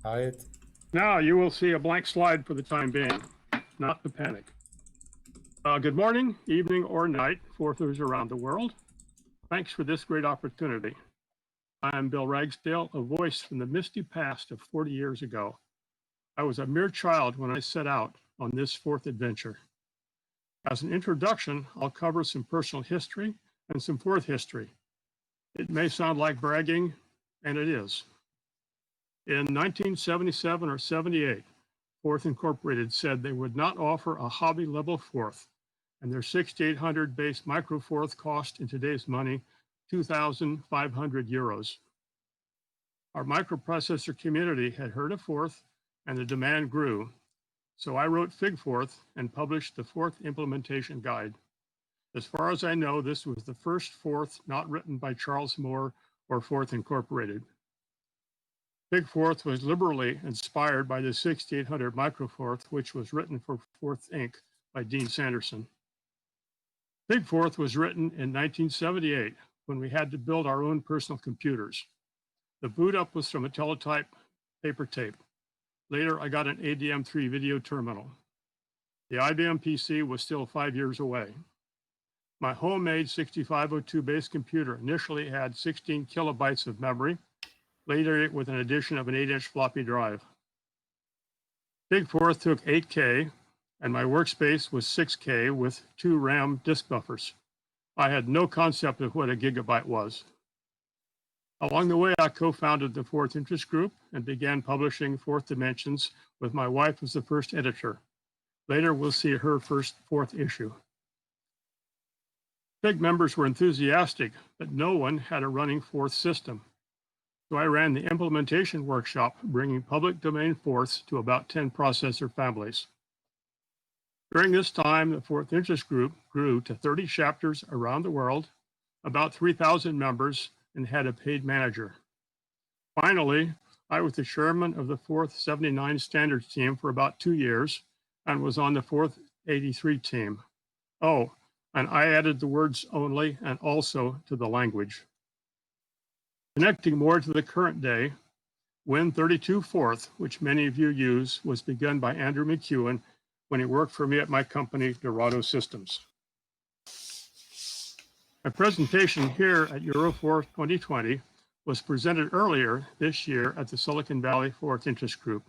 Hide. Now you will see a blank slide for the time being, not to panic. Good morning, evening, or night, Fourthers around the world. Thanks for this great opportunity. I'm Bill Ragsdale, a voice from the misty past of 40 years ago. I was a mere child when I set out on this fourth adventure. As an introduction, I'll cover some personal history and some fourth history. It may sound like bragging, and it is. In 1977 or 78, Fourth Incorporated said they would not offer a hobby level fourth, and their 6800 base micro fourth cost in today's money 2,500 euros. Our microprocessor community had heard of Fourth, and the demand grew. So I wrote FigFourth and published the Fourth Implementation Guide. As far as I know, this was the first Fourth not written by Charles Moore or Fourth Incorporated. FigFourth was liberally inspired by the 6800 microfourth, which was written for Fourth Inc. by Dean Sanderson. FigFourth was written in 1978 when we had to build our own personal computers. The boot up was from a teletype paper tape. Later, I got an ADM3 video terminal. The IBM PC was still 5 years away. My homemade 6502 base computer initially had 16 kilobytes of memory, later with an addition of an 8-inch floppy drive. FigFourth took 8K, and my workspace was 6K with 2 RAM disk buffers. I had no concept of what a gigabyte was. Along the way, I co-founded the Fourth Interest Group and began publishing Fourth Dimensions with my wife as the first editor. Later, we'll see her first fourth issue. Fig members were enthusiastic, but no one had a running fourth system. So I ran the implementation workshop, bringing public domain fourths to about 10 processor families. During this time, the Fourth Interest Group grew to 30 chapters around the world, about 3,000 members, and had a paid manager. Finally, I was the chairman of the Fourth 79 standards team for about 2 years and was on the Fourth 83 team. Oh, and I added the words only and also to the language. Connecting more to the current day, Win32 Fourth, which many of you use, was begun by Andrew McEwen when he worked for me at my company, Dorado Systems. My presentation here at EuroForth 2020 was presented earlier this year at the Silicon Valley Fourth Interest Group.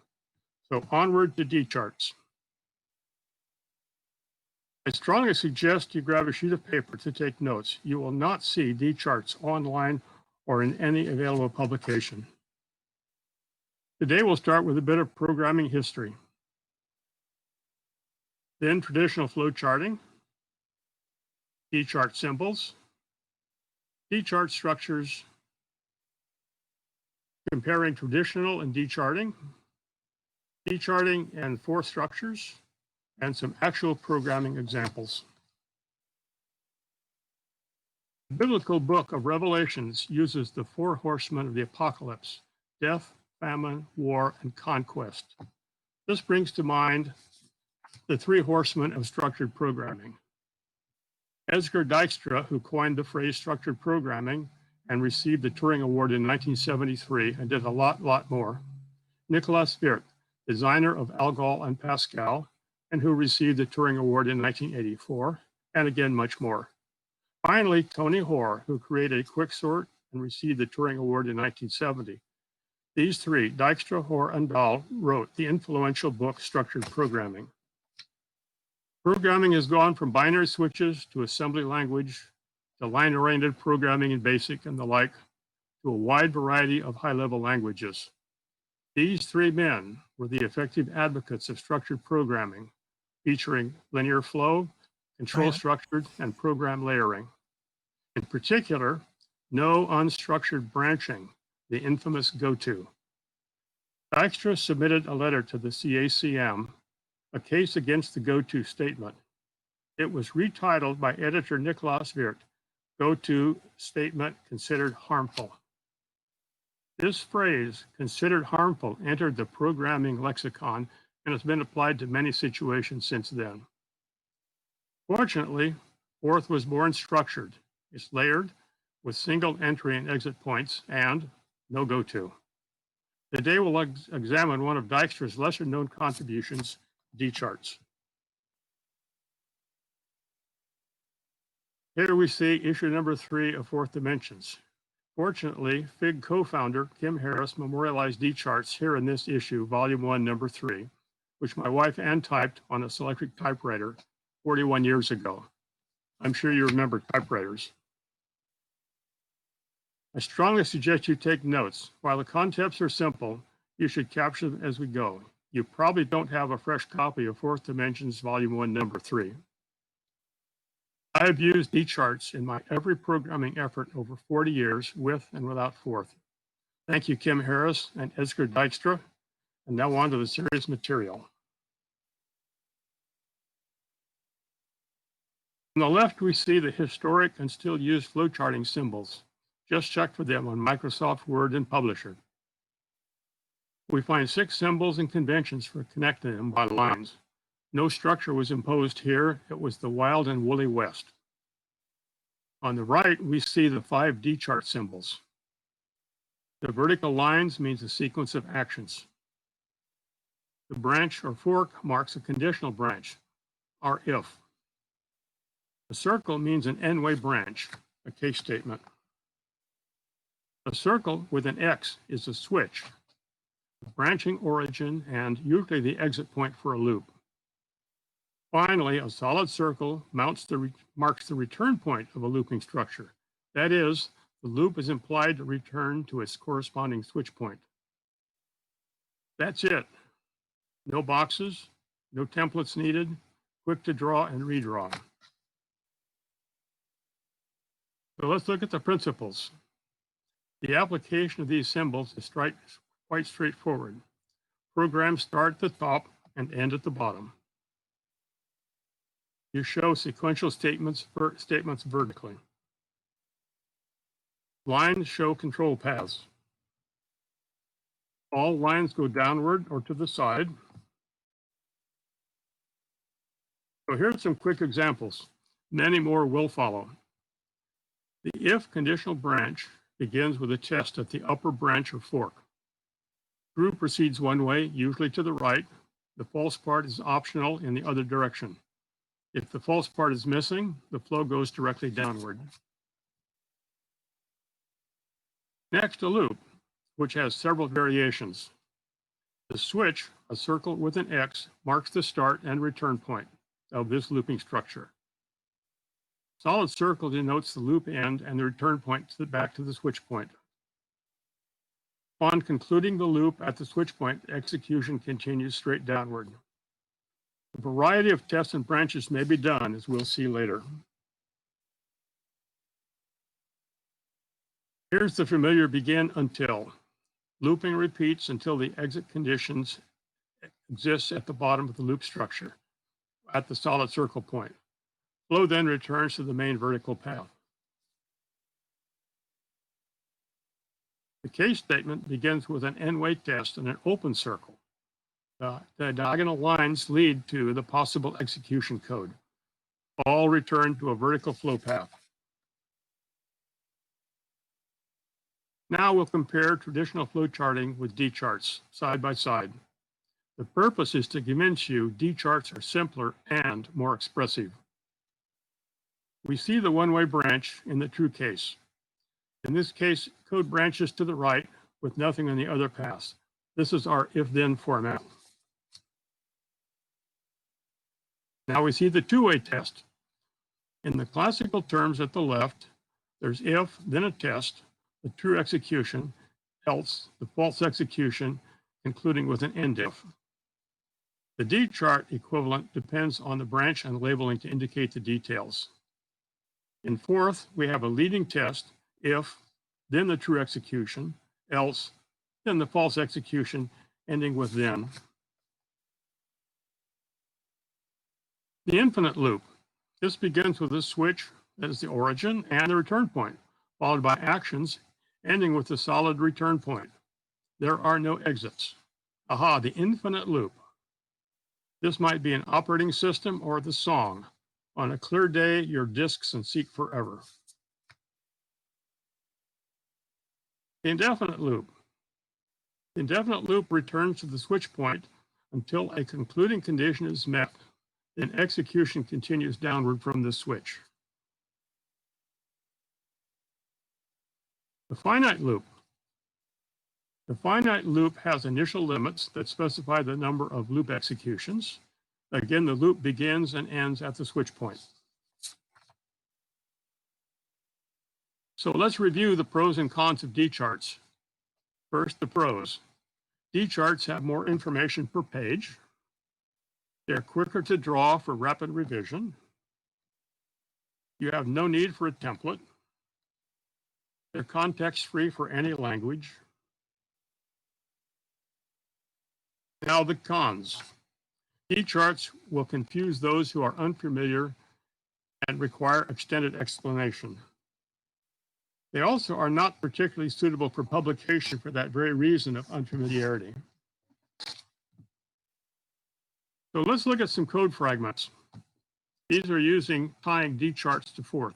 So onward to D-charts. I strongly suggest you grab a sheet of paper to take notes. You will not see D-charts online or in any available publication. Today we'll start with a bit of programming history. Then traditional flow charting, D-chart symbols, D-chart structures, comparing traditional and D-charting and fourth structures, and some actual programming examples. The biblical book of Revelations uses the 4 horsemen of the apocalypse: death, famine, war, and conquest. This brings to mind the 3 horsemen of structured programming. Edgar Dijkstra, who coined the phrase structured programming and received the Turing Award in 1973 and did a lot more. Nicolas Wirth, designer of Algol and Pascal, and who received the Turing Award in 1984, and again, much more. Finally, Tony Hoare, who created Quicksort and received the Turing Award in 1970. These 3, Dijkstra, Hoare, and Dahl, wrote the influential book Structured Programming. Programming has gone from binary switches to assembly language to line-oriented programming in BASIC and the like, to a wide variety of high-level languages. These 3 men were the effective advocates of structured programming, featuring linear flow, control structured, and program layering. In particular, no unstructured branching, the infamous GOTO. Dijkstra submitted a letter to the CACM, a case against the GOTO statement. It was retitled by editor Nicolas Wirth, GOTO statement considered harmful. This phrase, considered harmful, entered the programming lexicon and has been applied to many situations since then. Fortunately, Fourth was born structured. It's layered with single entry and exit points and no GOTO. Today we'll examine one of Dijkstra's lesser known contributions, D-charts. Here we see issue number 3 of Fourth Dimensions. Fortunately, FIG co-founder Kim Harris memorialized D-charts here in this issue, volume 1, number 3, which my wife Ann typed on a Selectric typewriter 41 years ago. I'm sure you remember typewriters. I strongly suggest you take notes. While the concepts are simple, you should capture them as we go. You probably don't have a fresh copy of Fourth Dimensions, volume 1, number 3. I have used D-charts in my every programming effort over 40 years with and without Forth. Thank you, Kim Harris and Edsger Dijkstra. And now on to the serious material. On the left, we see the historic and still used flowcharting symbols. Just check for them on Microsoft Word and Publisher. We find 6 symbols and conventions for connecting them by lines. No structure was imposed here. It was the wild and woolly West. On the right, we see the 5 D-chart symbols. The vertical lines means a sequence of actions. The branch or fork marks a conditional branch, or if. A circle means an n-way branch, a case statement. A circle with an X is a switch, a branching origin, and usually the exit point for a loop. Finally, a solid circle marks the return point of a looping structure. That is, the loop is implied to return to its corresponding switch point. That's it. No boxes, no templates needed, quick to draw and redraw. So let's look at the principles. The application of these symbols is quite straightforward. Programs start at the top and end at the bottom. You show sequential statements vertically. Lines show control paths. All lines go downward or to the side. So here's some quick examples. Many more will follow. The if conditional branch begins with a test at the upper branch or fork. True proceeds one way, usually to the right. The false part is optional in the other direction. If the false part is missing, the flow goes directly downward. Next, a loop, which has several variations. The switch, a circle with an X, marks the start and return point of this looping structure. Solid circle denotes the loop end and the return point back to the switch point. Upon concluding the loop at the switch point, execution continues straight downward. A variety of tests and branches may be done, as we'll see later. Here's the familiar begin until. Looping repeats until the exit conditions exists at the bottom of the loop structure, at the solid circle point. Flow then returns to the main vertical path. The case statement begins with an n-way test and an open circle. The diagonal lines lead to the possible execution code. All return to a vertical flow path. Now we'll compare traditional flow charting with D-charts side by side. The purpose is to convince you D-charts are simpler and more expressive. We see the one-way branch in the true case. In this case, code branches to the right with nothing on the other paths. This is our if-then format. Now we see the two-way test. In the classical terms at the left, there's if, then a test, the true execution, else the false execution, including with an end if. The D-chart equivalent depends on the branch and labeling to indicate the details. In Forth, we have a leading test, if, then the true execution, else, then the false execution, ending with then. The infinite loop. This begins with a switch that is the origin and the return point, followed by actions, ending with the solid return point. There are no exits. Aha, the infinite loop. This might be an operating system or the song. On a clear day, your disks and seek forever. The indefinite loop. The indefinite loop returns to the switch point until a concluding condition is met. Then execution continues downward from the switch. The finite loop. The finite loop has initial limits that specify the number of loop executions. Again, the loop begins and ends at the switch point. So let's review the pros and cons of D charts. First, the pros. D charts have more information per page. They're quicker to draw for rapid revision. You have no need for a template. They're context-free for any language. Now the cons. D charts will confuse those who are unfamiliar and require extended explanation. They also are not particularly suitable for publication for that very reason of unfamiliarity. So let's look at some code fragments. These are using tying D charts to Forth.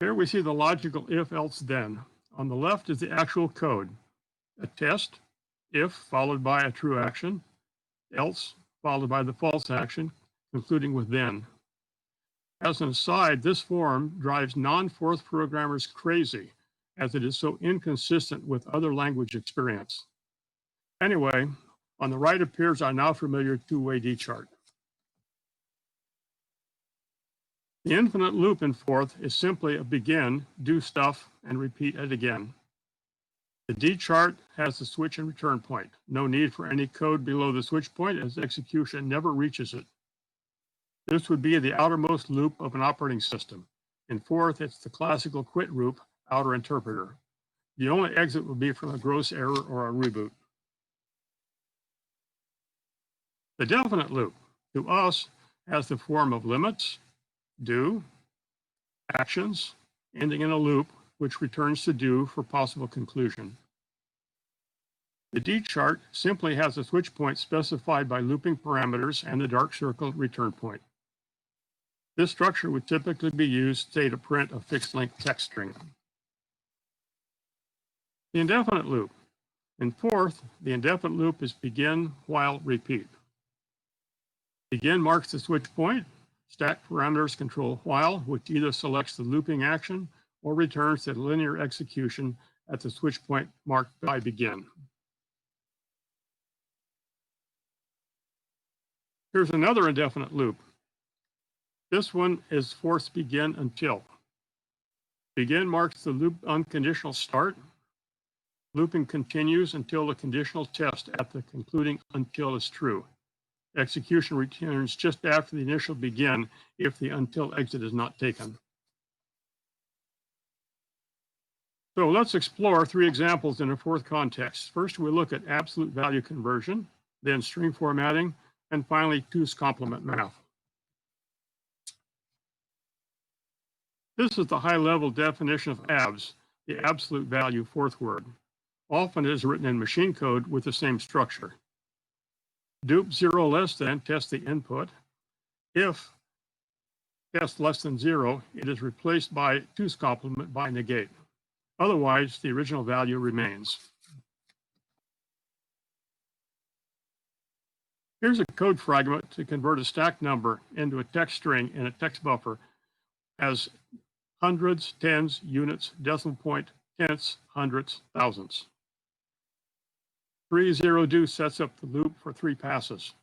Here we see the logical if, else, then. On the left is the actual code. A test, if, followed by a true action, else, followed by the false action, concluding with then. As an aside, this form drives non-Forth programmers crazy, as it is so inconsistent with other language experience. Anyway, on the right appears our now familiar two-way D chart. The infinite loop in Forth is simply a begin, do stuff, and repeat it again. The D chart has the switch and return point. No need for any code below the switch point, as execution never reaches it. This would be the outermost loop of an operating system. In Forth, it's the classical quit loop, outer interpreter. The only exit would be from a gross error or a reboot. The definite loop, to us, has the form of limits, do, actions, ending in a loop, which returns to do for possible conclusion. The D chart simply has a switch point specified by looping parameters and the dark circle return point. This structure would typically be used, say, to print a fixed-length text string. The indefinite loop. In Forth, the indefinite loop is begin, while, repeat. Begin marks the switch point. Stack parameters control while, which either selects the looping action or returns the linear execution at the switch point marked by begin. Here's another indefinite loop. This one is Forth's begin until. Begin marks the loop unconditional start. Looping continues until the conditional test at the concluding until is true. Execution returns just after the initial begin if the until exit is not taken. So let's explore three examples in a Forth context. First, we look at absolute value conversion, then string formatting, and finally, two's complement math. This is the high-level definition of AVS, the absolute value Forth word. Often it is written in machine code with the same structure. Dupe 0 less than, test the input. If test less than 0, it is replaced by two's complement by negate. Otherwise, the original value remains. Here's a code fragment to convert a stack number into a text string in a text buffer as hundreds, tens, units, decimal point, tenths, hundredths, thousandths. 3.0do sets up the loop for 3 passes.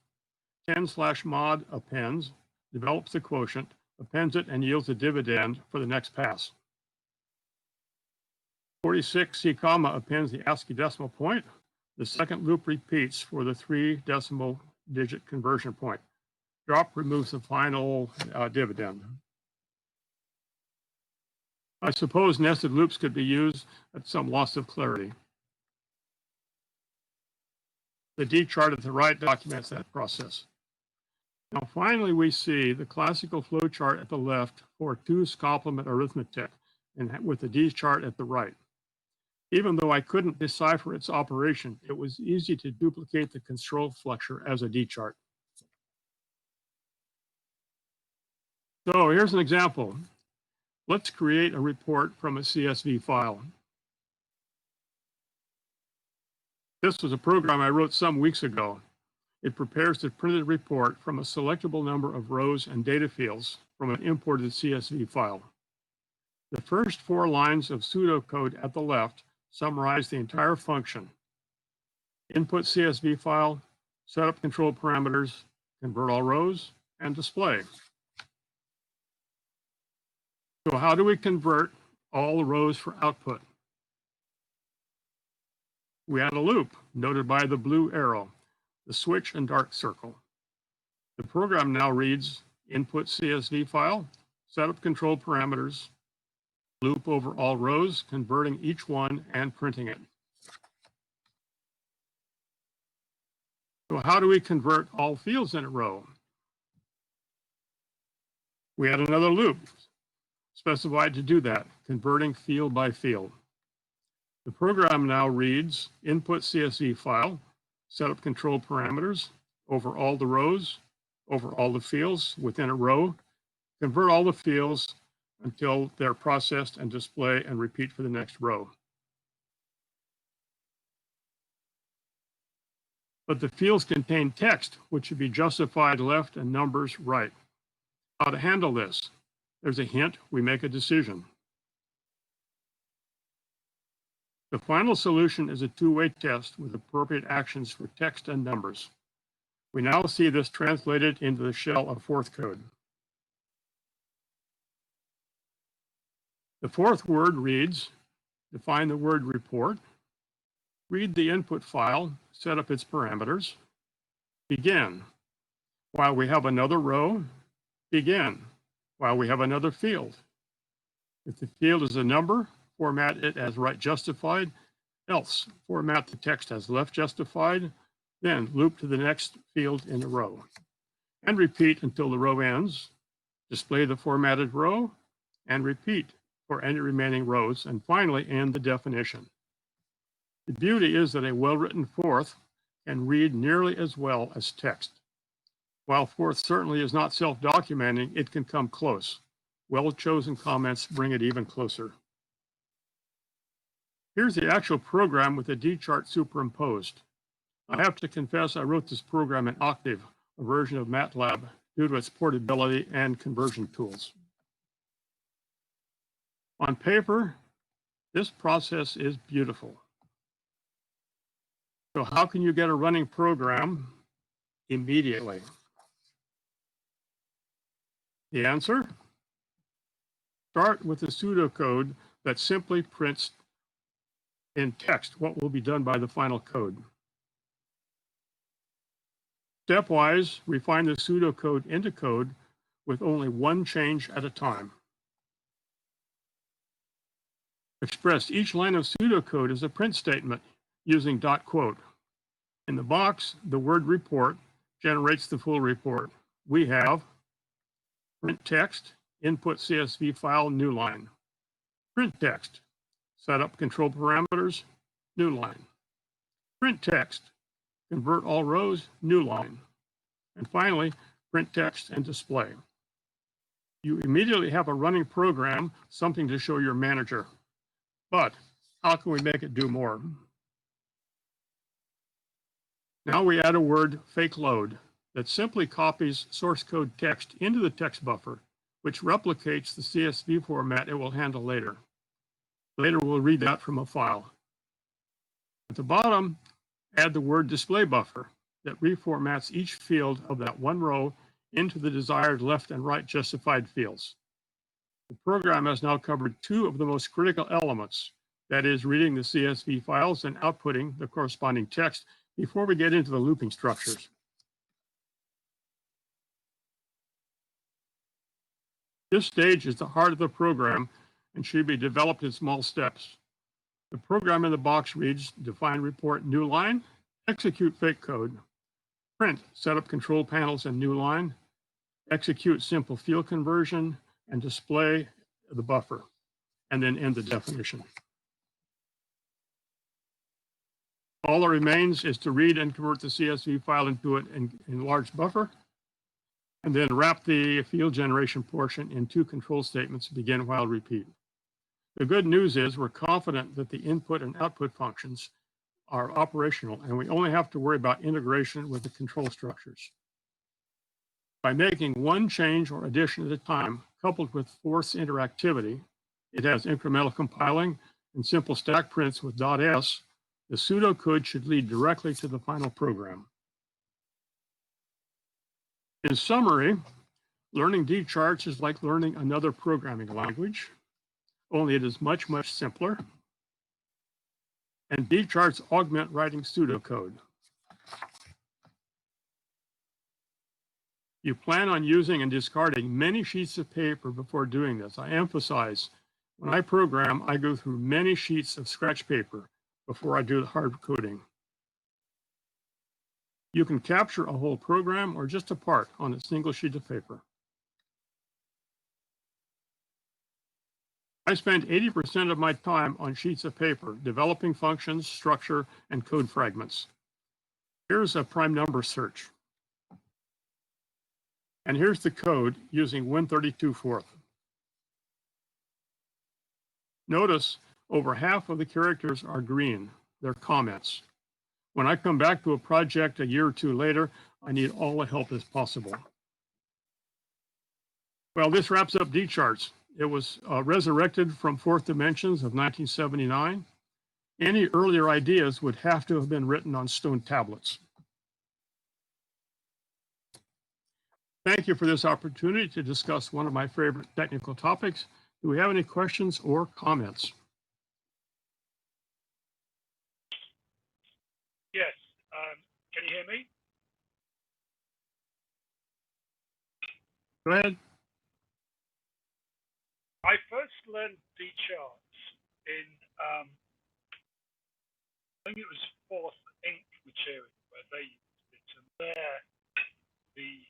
10/mod appends, develops the quotient, appends it, and yields a dividend for the next pass. 46C comma appends the ASCII decimal point. The second loop repeats for the 3 decimal digit conversion point. Drop removes the final dividend. I suppose nested loops could be used at some loss of clarity. The D chart at the right documents that process. Now, finally, we see the classical flow chart at the left for two's complement arithmetic, and with the D chart at the right. Even though I couldn't decipher its operation, it was easy to duplicate the control flexure as a D chart. So here's an example. Let's create a report from a CSV file. This was a program I wrote some weeks ago. It prepares the printed report from a selectable number of rows and data fields from an imported CSV file. The first 4 lines of pseudocode at the left summarize the entire function. Input CSV file, set up control parameters, convert all rows, and display. So how do we convert all the rows for output? We add a loop, noted by the blue arrow, the switch and dark circle. The program now reads input CSV file, set up control parameters, loop over all rows, converting each one and printing it. So how do we convert all fields in a row? We add another loop specified to do that, converting field by field. The program now reads input CSV file, set up control parameters over all the rows, over all the fields within a row, convert all the fields until they're processed and display and repeat for the next row. But the fields contain text, which should be justified left and numbers right. How to handle this? There's a hint, we make a decision. The final solution is a two-way test with appropriate actions for text and numbers. We now see this translated into the shell of Forth code. The fourth word reads, define the word report, read the input file, set up its parameters, begin. While we have another row, begin. While we have another field. If the field is a number, format it as right justified, else format the text as left justified, then loop to the next field in the row. And repeat until the row ends, display the formatted row, and repeat for any remaining rows, and finally end the definition. The beauty is that a well-written Forth can read nearly as well as text. While Forth certainly is not self-documenting, it can come close. Well-chosen comments bring it even closer. Here's the actual program with the D chart superimposed. I have to confess I wrote this program in Octave, a version of MATLAB, due to its portability and conversion tools. On paper, this process is beautiful. So how can you get a running program immediately? The answer? Start with the pseudocode that simply prints in text what will be done by the final code. Stepwise, refine the pseudocode into code with only one change at a time. Express each line of pseudocode as a print statement using dot quote. In the box, the word report generates the full report. We have print text, input CSV file, new line. Print text, set up control parameters, new line. Print text, convert all rows, new line. And finally, print text and display. You immediately have a running program, something to show your manager. But how can we make it do more? Now we add a word, fake load, that simply copies source code text into the text buffer, which replicates the CSV format it will handle later. Later we'll read that from a file. At the bottom, add the word display buffer that reformats each field of that one row into the desired left and right justified fields. The program has now covered two of the most critical elements, that is reading the CSV files and outputting the corresponding text before we get into the looping structures. This stage is the heart of the program and should be developed in small steps. The program in the box reads, define report new line, execute fake code, print setup control panels and new line, execute simple field conversion, and display the buffer, and then end the definition. All that remains is to read and convert the CSV file into an enlarged buffer, and then wrap the field generation portion in two control statements, begin while repeat. The good news is we're confident that the input and output functions are operational, and we only have to worry about integration with the control structures. By making one change or addition at a time, coupled with force interactivity, it has incremental compiling and simple stack prints with .s, the pseudocode should lead directly to the final program. In summary, learning D charts is like learning another programming language, only it is much, much simpler. And D charts augment writing pseudocode. You plan on using and discarding many sheets of paper before doing this. I emphasize, when I program, I go through many sheets of scratch paper before I do the hard coding. You can capture a whole program or just a part on a single sheet of paper. I spend 80% of my time on sheets of paper, developing functions, structure, and code fragments. Here's a prime number search. And here's the code using Win32Forth. Notice over half of the characters are green. They're comments. When I come back to a project a year or two later, I need all the help as possible. Well, this wraps up D charts. It was resurrected from fourth dimensions of 1979. Any earlier ideas would have to have been written on stone tablets. Thank you for this opportunity to discuss one of my favorite technical topics. Do we have any questions or comments? Yes, can you hear me? Go ahead. I first learned D charts in, I think it was fourth Inc. material where they used it, and there the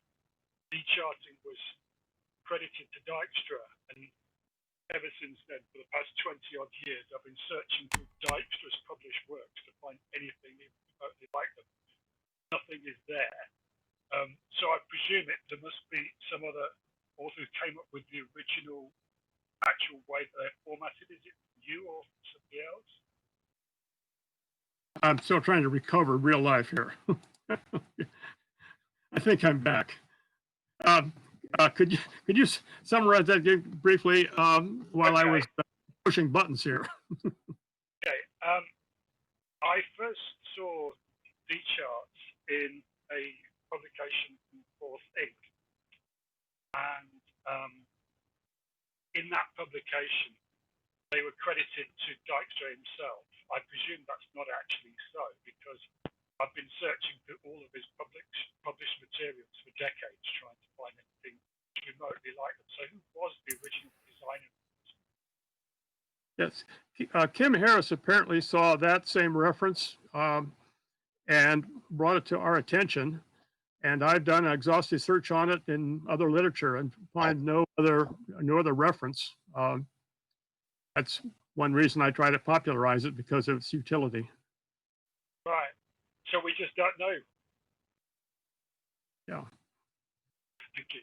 D charting was credited to Dijkstra, and ever since then, for the past 20 odd years, I've been searching through Dijkstra's published works to find anything remotely like them. Nothing is there. So I presume there must be some other author who came up with the original actual way that they're formatted. Is it you or somebody else? I'm still trying to recover real life here. I think I'm back. Could you summarize that briefly while I was pushing buttons here? Okay. I first saw D charts in a publication from Fourth Inc. And in that publication, they were credited to Dijkstra himself. I presume that's not actually so, because I've been searching through all of his published materials for decades, trying to find anything remotely like them. So who was the original designer? Yes, Kim Harris apparently saw that same reference and brought it to our attention. And I've done an exhaustive search on it in other literature and find no other reference. That's one reason I try to popularize it, because of its utility. Right. So we just don't know. Yeah. Thank you.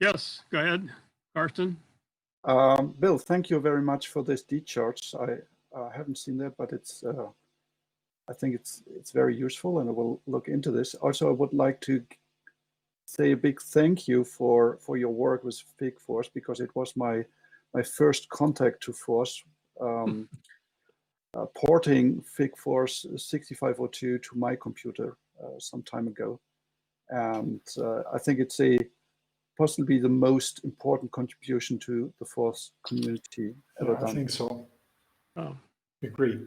Yes, go ahead, Karsten. Bill, thank you very much for this D charts. I haven't seen that, but it's I think it's very useful, and I will look into this. Also, I would like to say a big thank you for your work with FigForce, because it was my first contact to Force, porting FigForce 6502 to my computer some time ago, and I think it's possibly the most important contribution to the Force community ever done. I think so. Oh. Agree.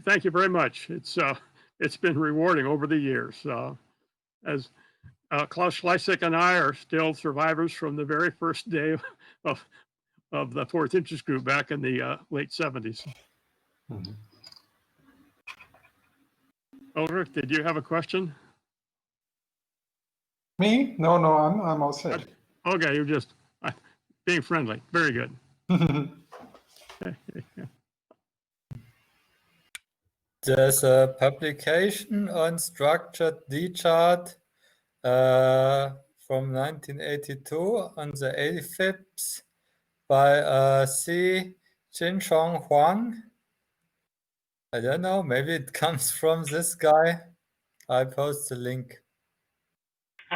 Thank you very much. It's been rewarding over the years. As Klaus Schleissig and I are still survivors from the very first day of the Fourth Interest Group back in the late 70s. Mm-hmm. Ulrich, did you have a question? Me? No, I'm all set. Okay, you're just being friendly. Very good. There's a publication on structured D chart from 1982 on the 85th by C. Jinchong Huang. I don't know, maybe it comes from this guy. I post the link.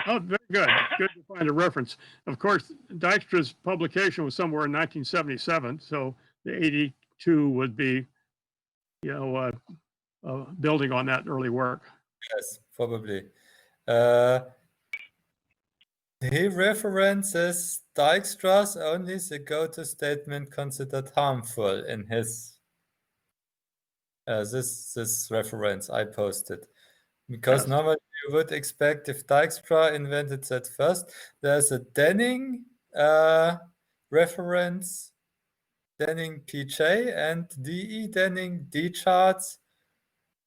Oh, very good. Good to find a reference. Of course, Dijkstra's publication was somewhere in 1977, so the 82 would be, building on that early work. Yes, probably. He references Dijkstra's only the go-to statement considered harmful in his this reference I posted. Because Yes. normally you would expect if Dijkstra invented that first, there's a Denning reference, Denning PJ and D.E. Denning D-charts,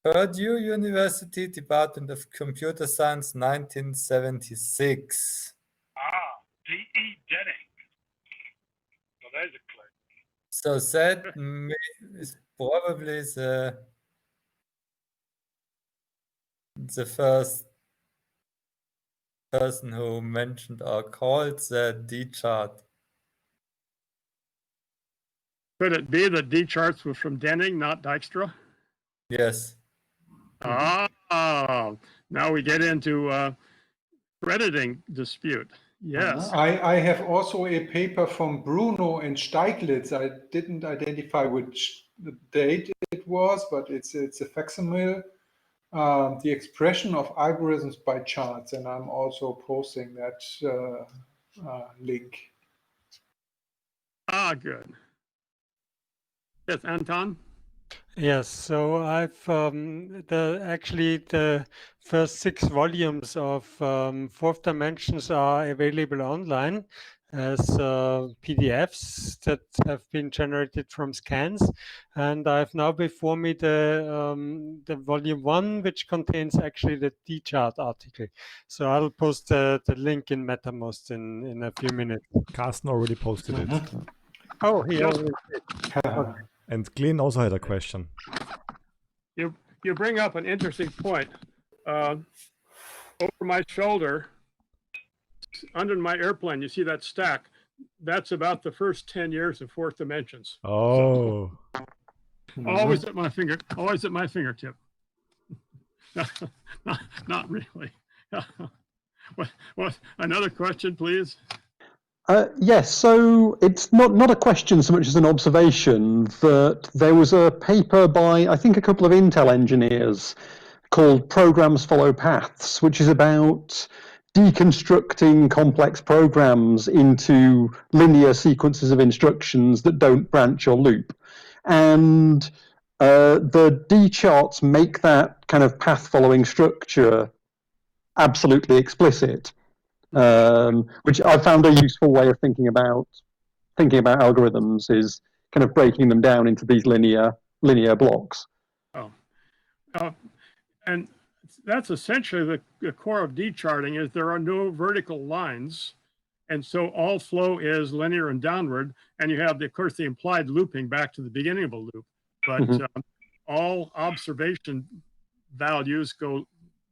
Purdue University Department of Computer Science, 1976. D.E. Denning. So there's a clue. So that is probably the first person who mentioned or called the D-chart. Could it be that D-charts was from Denning, not Dijkstra? Yes. Ah, now we get into crediting dispute. Yes. I have also a paper from Bruno and Steiglitz. I didn't identify which date it was, but it's a facsimile. The expression of algorithms by charts, and I'm also posting that link. Ah, good. Yes, Anton? Yes, so I've the first 6 volumes of Fourth Dimensions are available online as PDFs that have been generated from scans, and I've now before me the volume 1, which contains actually the D-chart article. So I'll post the link in MetaMost in a few minutes. Carsten already posted it. Oh, he already did. Okay. And Glenn also had a question. You bring up an interesting point. Over my shoulder, under my airplane, you see that stack. That's about the first 10 years of Fourth Dimensions. Oh. So, always at my fingertip. not really. What? Another question, please. Yes, so it's not a question so much as an observation that there was a paper by, I think, a couple of Intel engineers called Programs Follow Paths, which is about deconstructing complex programs into linear sequences of instructions that don't branch or loop. And the D charts make that kind of path following structure absolutely explicit. Which I found a useful way of thinking about algorithms is kind of breaking them down into these linear blocks. And that's essentially the core of D-charting is there are no vertical lines. And so all flow is linear and downward. And you have, of course, the implied looping back to the beginning of a loop. But all observation values go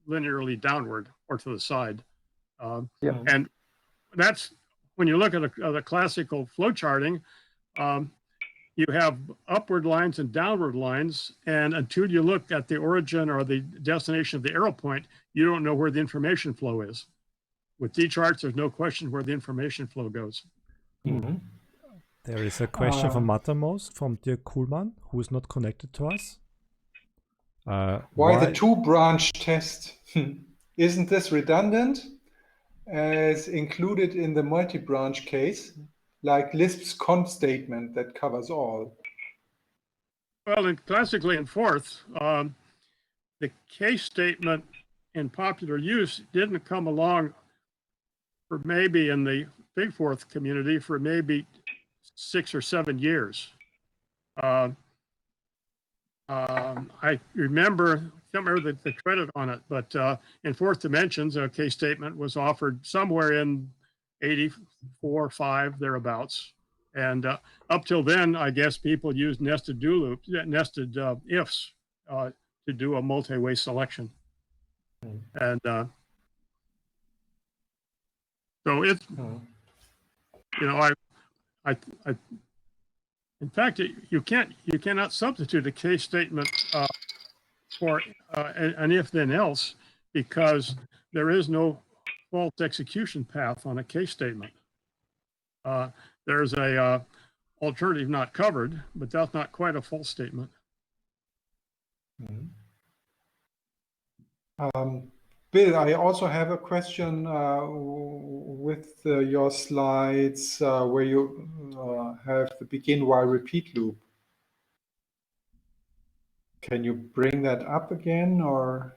linearly downward or to the side. And that's when you look at the classical flow charting, you have upward lines and downward lines. And until you look at the origin or the destination of the arrow point, you don't know where the information flow is. With D-charts, there's no question where the information flow goes. There is a question from Matamos, from Dirk Kuhlmann, who is not connected to us. Why the two-branch test? Isn't this redundant? As included in the multi-branch case, like Lisp's const statement that covers all. Well, classically in Forth, the case statement in popular use didn't come along for maybe in the Big Forth community for maybe 6 or 7 years. I can't remember the credit on it, but in Fourth Dimensions, a case statement was offered somewhere in 84, 5, thereabouts. And up till then, I guess people used nested ifs to do a multi-way selection. And So it's, you know, in fact, you cannot substitute a case statement for an if then else, because there is no false execution path on a case statement. There's a alternative not covered, but that's not quite a false statement. Bill, I also have a question with your slides where you have the begin while repeat loop. Can you bring that up again, or?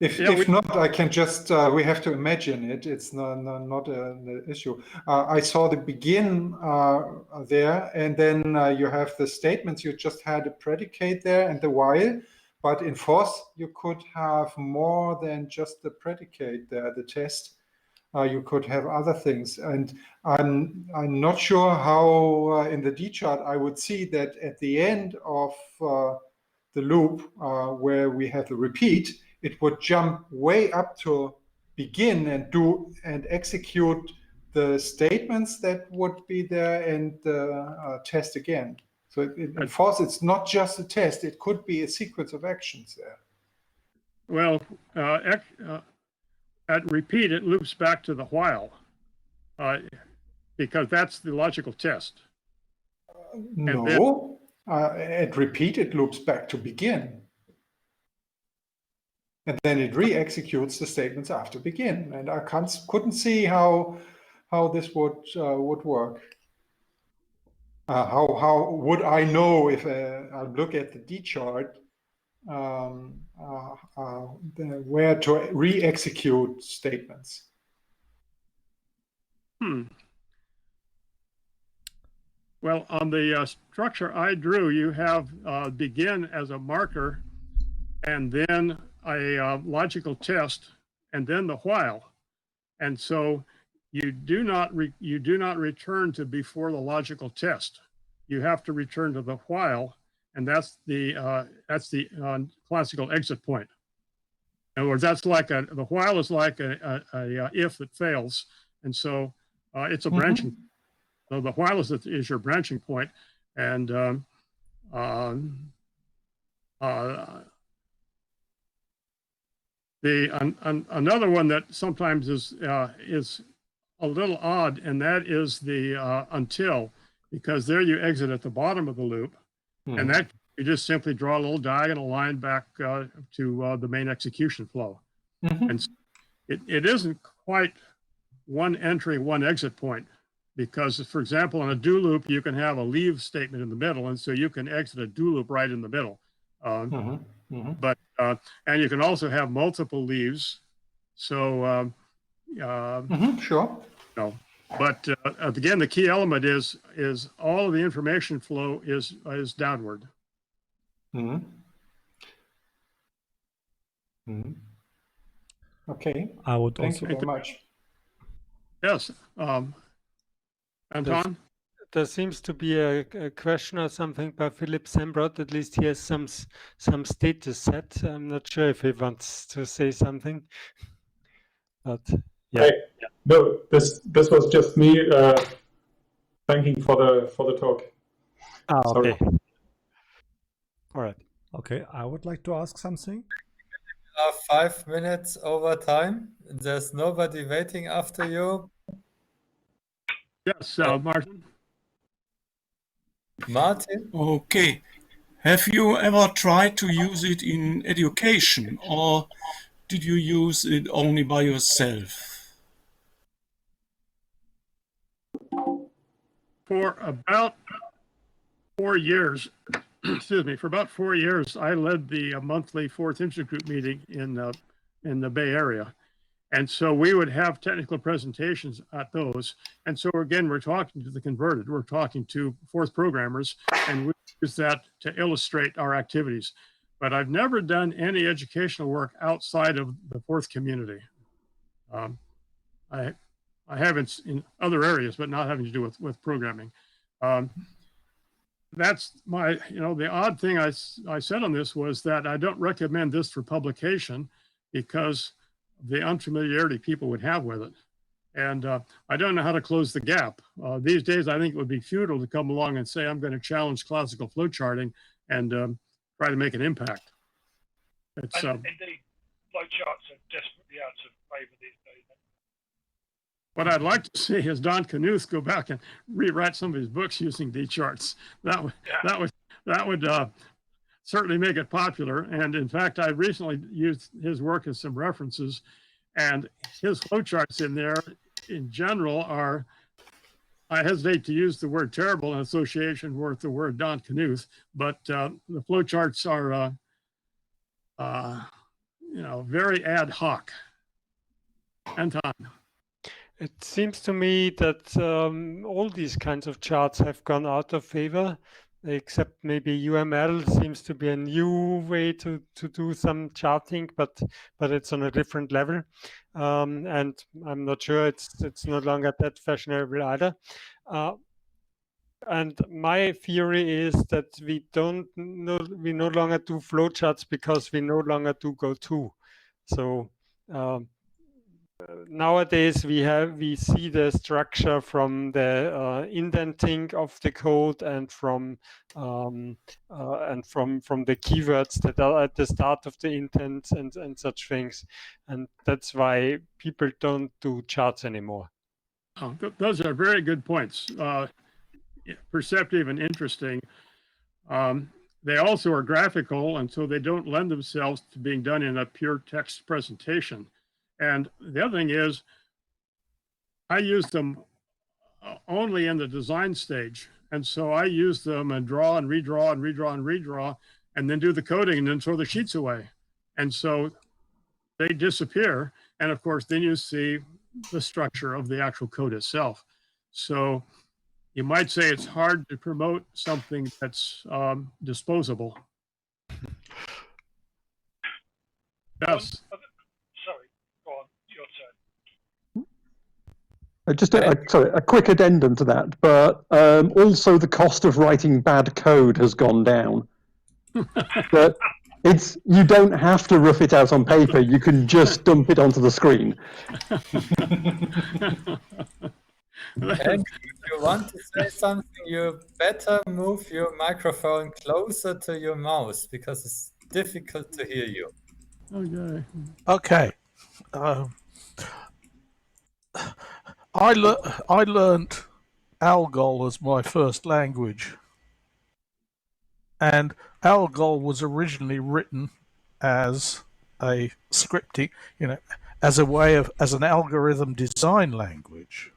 If not, I can just, we have to imagine it. It's not an issue. I saw the begin there, and then you have the statements. You just had a predicate there and the while, but in forth, you could have more than just the predicate there, the test. You could have other things. And I'm not sure how in the D chart I would see that at the end of the loop where we have the repeat, it would jump way up to begin and do and execute the statements that would be there and test again. So in force, it's not just a test. It could be a sequence of actions there. Well, at repeat, it loops back to the while because that's the logical test. No, at repeat, it loops back to begin. And then it re-executes the statements after begin. And I couldn't see how this would work. How would I know if I look at the D chart where to re-execute statements? Well, on the structure I drew, you have begin as a marker, and then a logical test, and then the while. And so you do not return to before the logical test. You have to return to the while, and that's the classical exit point. In other words, that's like the while is like a if that fails, and so it's a branching. So the while is your branching point, and another one that sometimes is a little odd, and that is the until, because there you exit at the bottom of the loop, and that you just simply draw a little diagonal line back to the main execution flow. And so it isn't quite one entry, one exit point, because, for example, in a do loop, you can have a leave statement in the middle, and so you can exit a do loop right in the middle. But and you can also have multiple leaves. So sure. No, but again, the key element is all of the information flow is downward. Okay. I would Thank you very much. Yes, Anton. There seems to be a question or something by Philip Sembrot. At least he has some status set. I'm not sure if he wants to say something, but yeah. Hey, no, this was just me thanking for the talk. Ah, okay. Sorry. All right. Okay, I would like to ask something. 5 minutes over time. There's nobody waiting after you. Yes, Martin. Martin? Okay. Have you ever tried to use it in education, or did you use it only by yourself? For about 4 years, excuse me, for about 4 years, I led the monthly Fourth Institute meeting in the Bay Area. And so we would have technical presentations at those. And so again, we're talking to the converted, we're talking to Fourth programmers, and we use that to illustrate our activities. But I've never done any educational work outside of the Fourth community. I haven't in other areas, but not having to do with programming. that's my, the odd thing I said on this was that I don't recommend this for publication because of the unfamiliarity people would have with it. And I don't know how to close the gap. These days, I think it would be futile to come along and say, I'm going to challenge classical flow charting and try to make an impact. It's, indeed, flowcharts are desperately out of favor these days. What I'd like to see is Don Knuth go back and rewrite some of his books using D charts. That would certainly make it popular. And in fact, I recently used his work as some references, and his flowcharts in there, in general, are, I hesitate to use the word terrible in association with the word Don Knuth, but the flowcharts are, very ad hoc and time. It seems to me that all these kinds of charts have gone out of favor, except maybe UML seems to be a new way to do some charting, but it's on a different level, and I'm not sure it's no longer that fashionable either. And my theory is that we no longer do flowcharts because we no longer do Go-To. So nowadays we see the structure from the indenting of the code and from the keywords that are at the start of the intent and such things, and that's why people don't do charts anymore. Oh, those are very good points. Perceptive and interesting. They also are graphical, and so they don't lend themselves to being done in a pure text presentation. And the other thing is, I use them only in the design stage. And so I use them and draw and redraw and redraw and redraw, and then do the coding and then throw the sheets away. And so they disappear. And of course, then you see the structure of the actual code itself. So you might say it's hard to promote something that's disposable. Yes. Just a quick addendum to that, but also the cost of writing bad code has gone down. But you don't have to rough it out on paper. You can just dump it onto the screen. And if you want to say something, you better move your microphone closer to your mouse because it's difficult to hear you. Okay. I learned Algol as my first language, and Algol was originally written as a scripting, as an algorithm design language.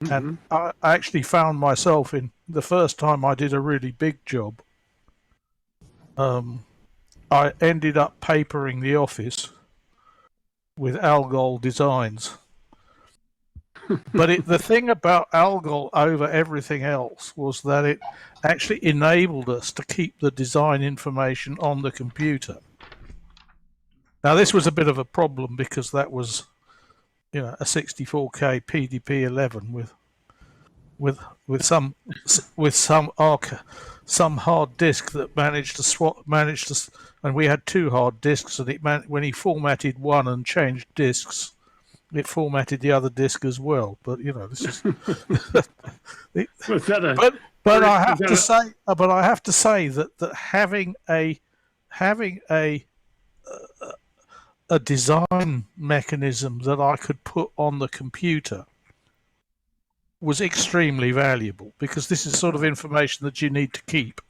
Mm-hmm. And I actually found myself in the first time I did a really big job. I ended up papering the office with Algol designs. But the thing about Algol over everything else was that it actually enabled us to keep the design information on the computer. Now, this was a bit of a problem because that was, a 64K PDP-11 with some hard disk that managed to, and we had two hard disks, and when he formatted one and changed disks, it formatted the other disk as well. But this is. But I have to say that having a design mechanism that I could put on the computer was extremely valuable, because this is sort of information that you need to keep.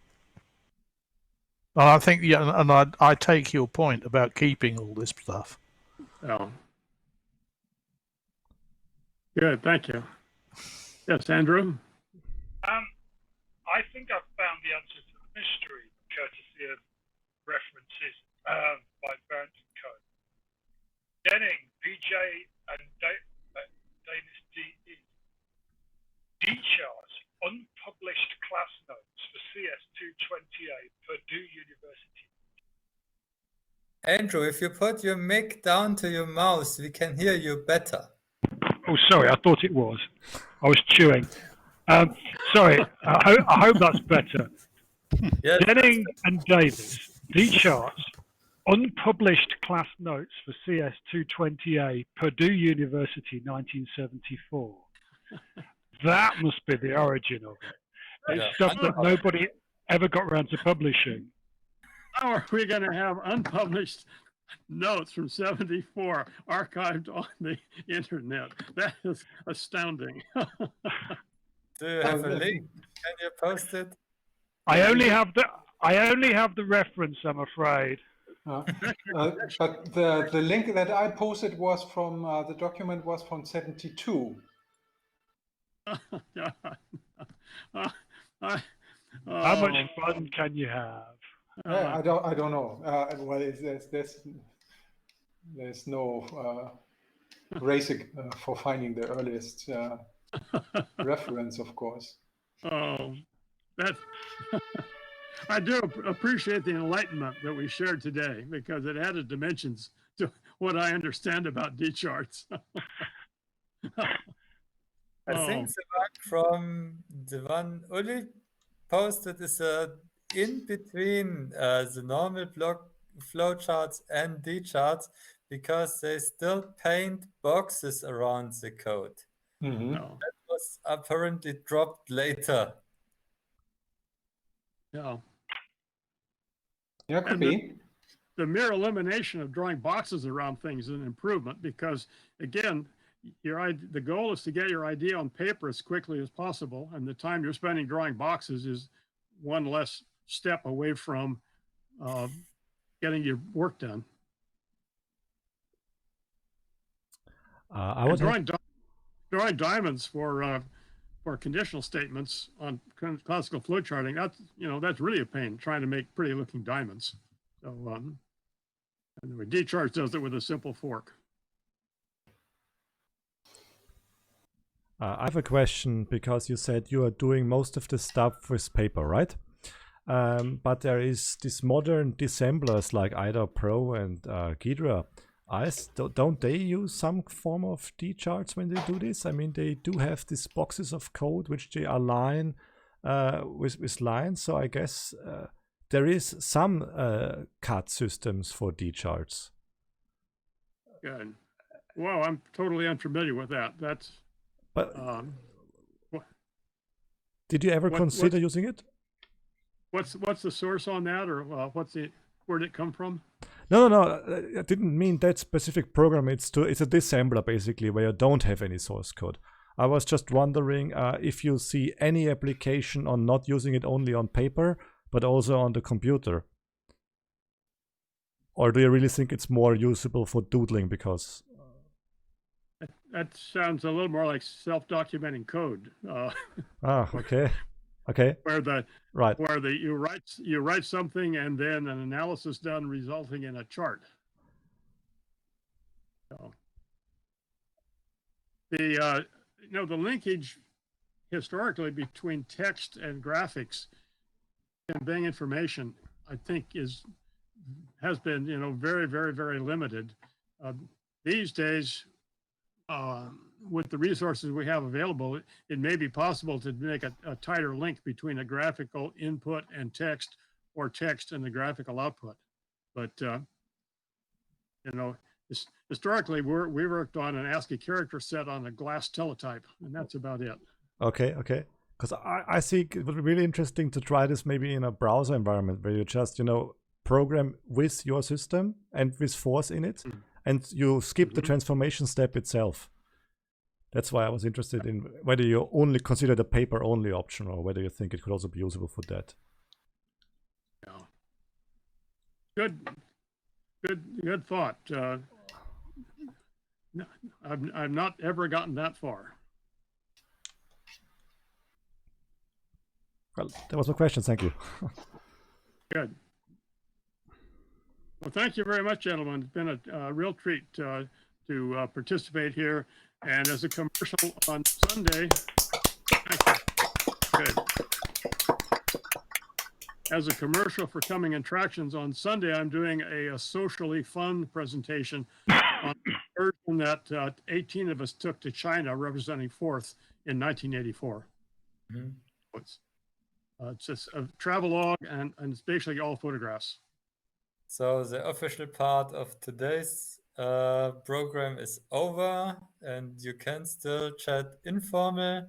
And I think, and I take your point about keeping all this stuff. Oh. Good, thank you. Yes, Andrew? I think I've found the answer to the mystery, courtesy of references by Burns and Co. Denning, PJ, and Danish DE. D-charts, unpublished class notes for CS228, Purdue University. Andrew, if you put your mic down to your mouse, we can hear you better. Oh, sorry, I thought it was. I was chewing. Sorry, I hope that's better. Yes. Denning and Davis, D-charts, unpublished class notes for CS220A, Purdue University, 1974. That must be the origin of it. It's Yeah. stuff that nobody ever got around to publishing. How are we going to have unpublished notes from 74 archived on the internet? That is astounding. Do you have a link? Can you post it? I only have the reference, I'm afraid. But the link that I posted was from the document was from 72. How much fun can you have? I don't know. Well, there's no race for finding the earliest reference, of course. Oh, that I do appreciate the enlightenment that we shared today, because it added dimensions to what I understand about D-charts. I think the one Uli posted is in between the normal block flowcharts and D-charts, because they still paint boxes around the code. Mm-hmm. No. That was apparently dropped later. No. Yeah, could be. The mere elimination of drawing boxes around things is an improvement, because again, the goal is to get your idea on paper as quickly as possible, and the time you're spending drawing boxes is one less step away from getting your work done. I was drawing diamonds for conditional statements on classical flowcharting. That's really a pain, trying to make pretty looking diamonds. So anyway, D-charts does it with a simple fork. I have a question, because you said you are doing most of the stuff with paper, right? But there is this modern dissemblers like IDA Pro and Ghidra. Don't they use some form of D-charts when they do this? I mean, they do have these boxes of code which they align with lines. So I guess there is some CAD systems for D-charts. Good. Well, I'm totally unfamiliar with that. But did you ever consider using it? What's the source on that, or where did it come from? No. I didn't mean that specific program. It's a disassembler basically, where you don't have any source code. I was just wondering if you see any application on not using it only on paper, but also on the computer. Or do you really think it's more usable for doodling? Because that sounds a little more like self-documenting code. Okay. Okay. Where you write something and then an analysis done resulting in a chart. So the linkage historically between text and graphics conveying information, I think has been very, very, very limited. These days, with the resources we have available, it may be possible to make a tighter link between a graphical input and text, or text and the graphical output. But historically, we worked on an ASCII character set on a glass teletype, and that's about it. Okay. Because I think it would be really interesting to try this maybe in a browser environment, where you just program with your system and with force in it, and you skip the transformation step itself. That's why I was interested in whether you only consider the paper only option, or whether you think it could also be usable for that. Yeah. Good thought. I've not ever gotten that far. Well, that was my question. Thank you. Good. Well, thank you very much, gentlemen. It's been a real treat to participate here. And as a commercial on Sunday, good. As a commercial for Coming Attractions on Sunday, I'm doing a socially fun presentation on the version that 18 of us took to China representing Forth in 1984. It's just a travelogue, and it's basically all photographs. So the official part of today's program is over, and you can still chat informal